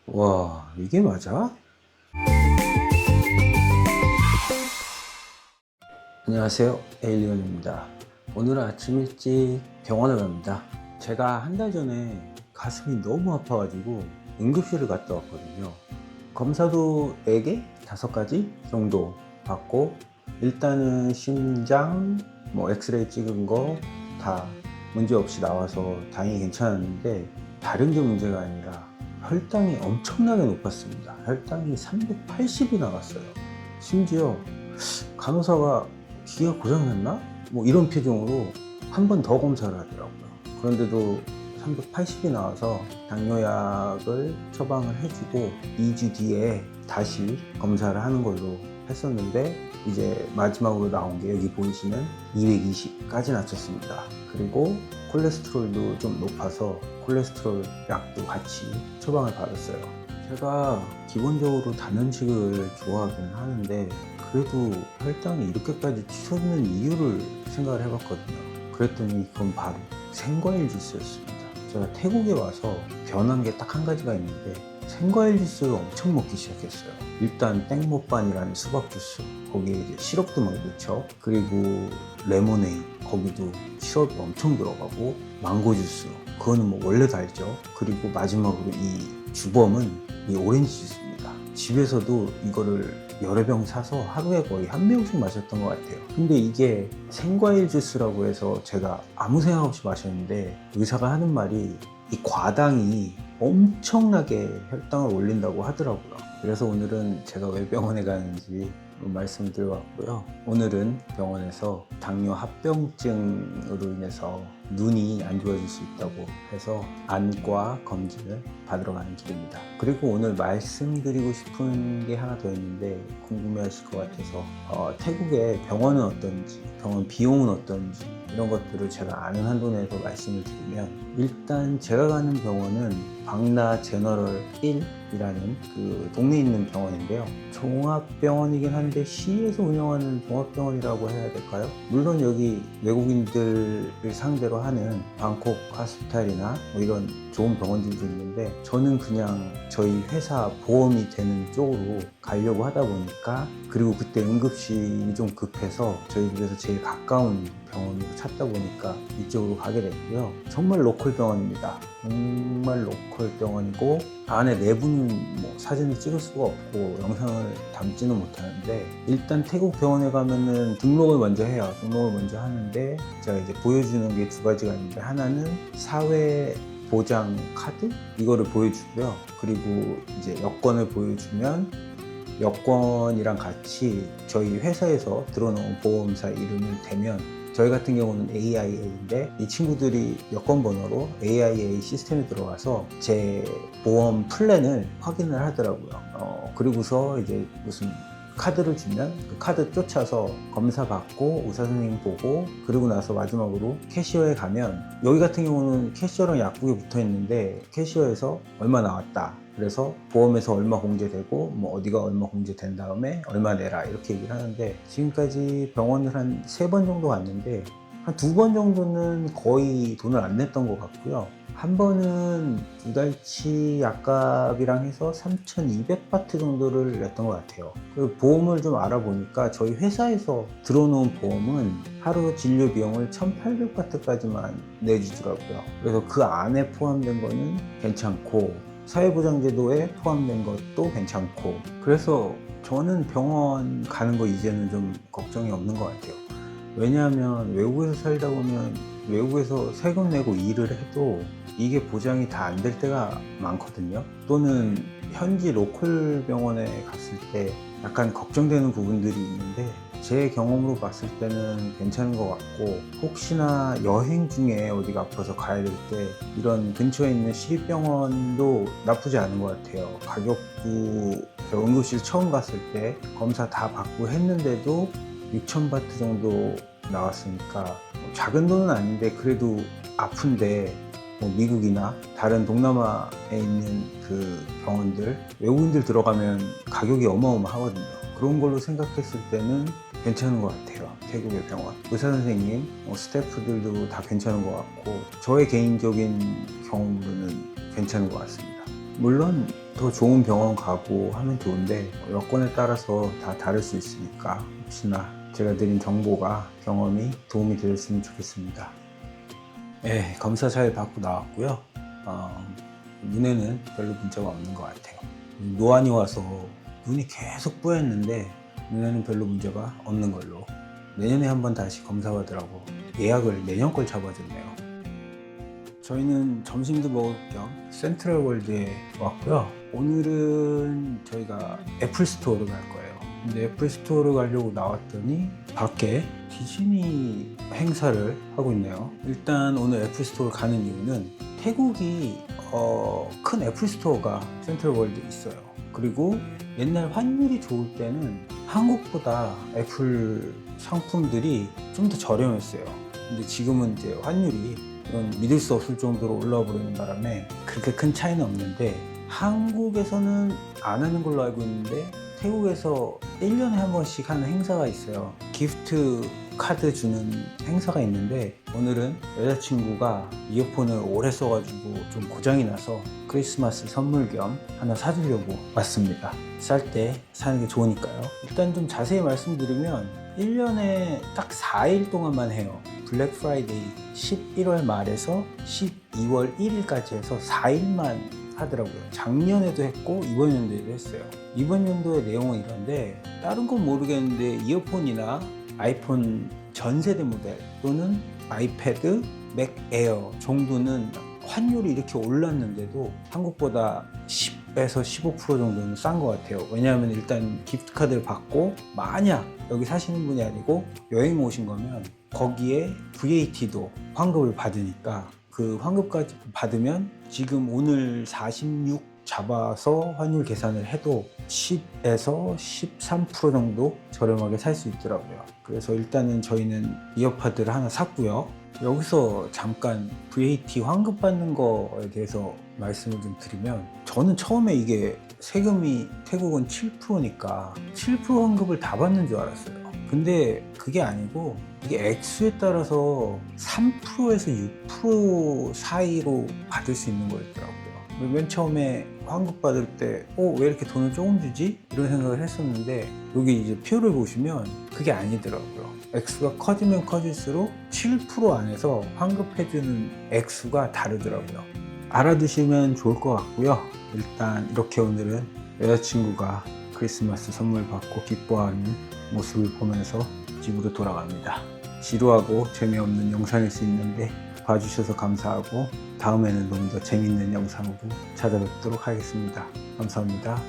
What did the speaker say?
와, 이게 맞아? 안녕하세요, 에일리언입니다. 오늘 아침 일찍 병원을 갑니다. 제가 한 달 전에 가슴이 너무 아파가지고 응급실을 갔다 왔거든요. 검사도 4개? 5가지 정도 받고, 일단은 심장, 엑스레이 찍은 거 다 문제 없이 나와서 다행히 괜찮았는데, 다른 게 문제가 아니라 혈당이 엄청나게 높았습니다. 혈당이 380이 나갔어요. 심지어 간호사가 기가 고장났나? 이런 표정으로 한 번 더 검사를 하더라고요. 그런데도 380이 나와서 당뇨약을 처방을 해주고 2주 뒤에 다시 검사를 하는 걸로 했었는데, 이제 마지막으로 나온 게 여기 보이시는 220까지 낮췄습니다. 그리고 콜레스테롤도 좀 높아서 콜레스테롤 약도 같이 처방을 받았어요. 제가 기본적으로 단 음식을 좋아하긴 하는데, 그래도 혈당이 이렇게까지 치솟는 이유를 생각을 해봤거든요. 그랬더니 그건 바로 생과일 주스였습니다. 제가 태국에 와서 변한 게 딱 한 가지가 있는데, 생과일 주스를 엄청 먹기 시작했어요. 일단 땡모반이라는 수박 주스, 거기에 이제 시럽도 막 넣죠. 그리고 레모네이드, 거기도 시럽이 엄청 들어가고, 망고 주스, 그거는 원래도 알죠. 그리고 마지막으로 이 주범은 이 오렌지 주스입니다. 집에서도 이거를 여러 병 사서 하루에 거의 한 병씩 마셨던 것 같아요. 근데 이게 생과일 주스라고 해서 제가 아무 생각 없이 마셨는데, 의사가 하는 말이 이 과당이 엄청나게 혈당을 올린다고 하더라고요. 그래서 오늘은 제가 왜 병원에 가는지 말씀을 드려봤고요. 오늘은 병원에서 당뇨 합병증으로 인해서 눈이 안 좋아질 수 있다고 해서 안과 검진을 받으러 가는 길입니다. 그리고 오늘 말씀드리고 싶은 게 하나 더 있는데, 궁금해 하실 것 같아서 태국의 병원은 어떤지, 병원 비용은 어떤지, 이런 것들을 제가 아는 한도 내에서 말씀을 드리면, 일단 제가 가는 병원은 방나 제너럴 1이라는 그 동네에 있는 병원인데요. 종합병원이긴 한데 시에서 운영하는 종합병원이라고 해야 될까요? 물론 여기 외국인들을 상대로 하는 방콕 하스피탈이나 이런 좋은 병원들도 있는데, 저는 그냥 저희 회사 보험이 되는 쪽으로 가려고 하다 보니까, 그리고 그때 응급실이 좀 급해서 저희 집에서 제일 가까운 병원으로 찾다 보니까 이쪽으로 가게 됐고요. 정말 로컬 병원입니다. 정말 로컬 병원이고, 안에 내부는 사진을 찍을 수가 없고 영상을 담지는 못하는데, 일단 태국 병원에 가면은 등록을 먼저 해요. 등록을 먼저 하는데, 제가 이제 보여주는 게 2가지가 있는데, 하나는 사회 보장 카드, 이거를 보여주고요. 그리고 이제 여권을 보여주면 여권이랑 같이 저희 회사에서 들어놓은 보험사 이름을 대면, 저희 같은 경우는 AIA인데 이 친구들이 여권 번호로 AIA 시스템에 들어가서 제 보험 플랜을 확인을 하더라고요. 그리고서 이제 무슨 카드를 주면 그 카드 쫓아서 검사 받고 의사 선생님 보고, 그리고 나서 마지막으로 캐시어에 가면, 여기 같은 경우는 캐시어랑 약국에 붙어 있는데 캐시어에서 얼마 나왔다, 그래서 보험에서 얼마 공제되고 어디가 얼마 공제된 다음에 얼마 내라, 이렇게 얘기를 하는데, 지금까지 병원을 한 3번 정도 갔는데 한 2번 정도는 거의 돈을 안 냈던 것 같고요. 한 번은 2달치 약값이랑 해서 3,200바트 정도를 냈던 것 같아요. 그 보험을 좀 알아보니까 저희 회사에서 들어놓은 보험은 하루 진료 비용을 1,800바트까지만 내주더라고요. 그래서 그 안에 포함된 거는 괜찮고, 사회보장제도에 포함된 것도 괜찮고, 그래서 저는 병원 가는 거 이제는 좀 걱정이 없는 것 같아요. 왜냐하면 외국에서 살다 보면 외국에서 세금 내고 일을 해도 이게 보장이 다 안 될 때가 많거든요. 또는 현지 로컬 병원에 갔을 때 약간 걱정되는 부분들이 있는데, 제 경험으로 봤을 때는 괜찮은 것 같고, 혹시나 여행 중에 어디가 아파서 가야 될 때 이런 근처에 있는 시립병원도 나쁘지 않은 것 같아요. 가격도 저 응급실 처음 갔을 때 검사 다 받고 했는데도 6,000바트 정도 나왔으니까 작은 돈은 아닌데, 그래도 아픈데 미국이나 다른 동남아에 있는 그 병원들, 외국인들 들어가면 가격이 어마어마하거든요. 그런 걸로 생각했을 때는 괜찮은 것 같아요. 태국의 병원 의사 선생님, 스태프들도 다 괜찮은 것 같고, 저의 개인적인 경험으로는 괜찮은 것 같습니다. 물론 더 좋은 병원 가고 하면 좋은데 여건에 따라서 다 다를 수 있으니까 혹시나 제가 드린 정보가 경험이 도움이 되었으면 좋겠습니다. 네, 검사 잘 받고 나왔고요. 눈에는 별로 문제가 없는 것 같아요. 노안이 와서 눈이 계속 뿌였는데 눈에는 별로 문제가 없는 걸로 내년에 한번 다시 검사 받으라고 예약을 내년 걸 잡아줬네요. 저희는 점심도 먹을 겸 센트럴월드에 왔고요. 오늘은 저희가 애플스토어를 갈 거예요. 근데 애플스토어를 가려고 나왔더니 밖에 디즈니 행사를 하고 있네요. 일단 오늘 애플스토어를 가는 이유는 태국이 큰 애플스토어가 센트럴월드에 있어요. 그리고 옛날 환율이 좋을 때는 한국보다 애플 상품들이 좀 더 저렴했어요. 근데 지금은 이제 환율이 이건 믿을 수 없을 정도로 올라와 버리는 바람에 그렇게 큰 차이는 없는데 한국에서는 안 하는 걸로 알고 있는데 태국에서 1년에 한 번씩 하는 행사가 있어요. 기프트 카드 주는 행사가 있는데 오늘은 여자친구가 이어폰을 오래 써가지고 좀 고장이 나서 크리스마스 선물 겸 하나 사주려고 왔습니다. 쌀 때 사는 게 좋으니까요. 일단 좀 자세히 말씀드리면 1년에 딱 4일 동안만 해요. 블랙 프라이데이 11월 말에서 12월 1일까지 해서 4일만 하더라고요. 작년에도 했고 이번 연도에도 했어요. 이번 연도의 내용은 이런데 다른 건 모르겠는데 이어폰이나 아이폰 전세대 모델 또는 아이패드, 맥 에어 정도는 환율이 이렇게 올랐는데도 한국보다 10에서 15% 정도는 싼 것 같아요. 왜냐하면 일단 기프트카드를 받고 만약 여기 사시는 분이 아니고 여행 오신 거면 거기에 VAT도 환급을 받으니까 그 환급까지 받으면 지금 오늘 46 잡아서 환율 계산을 해도 10에서 13% 정도 저렴하게 살 수 있더라고요. 그래서 일단은 저희는 이어팟을 하나 샀고요. 여기서 잠깐 VAT 환급 받는 거에 대해서 말씀을 좀 드리면 저는 처음에 이게 세금이 태국은 7%니까 7% 환급을 다 받는 줄 알았어요. 근데 그게 아니고 이게 액수에 따라서 3%에서 6% 사이로 받을 수 있는 거였더라고요. 맨 처음에 환급 받을 때 왜 이렇게 돈을 조금 주지? 이런 생각을 했었는데 여기 이제 표를 보시면 그게 아니더라고요. 액수가 커지면 커질수록 7% 안에서 환급해주는 액수가 다르더라고요. 알아두시면 좋을 것 같고요. 일단 이렇게 오늘은 여자친구가 크리스마스 선물 받고 기뻐하는 모습을 보면서 집으로 돌아갑니다. 지루하고 재미없는 영상일 수 있는데 봐주셔서 감사하고 다음에는 좀 더 재밌는 영상으로 찾아뵙도록 하겠습니다. 감사합니다.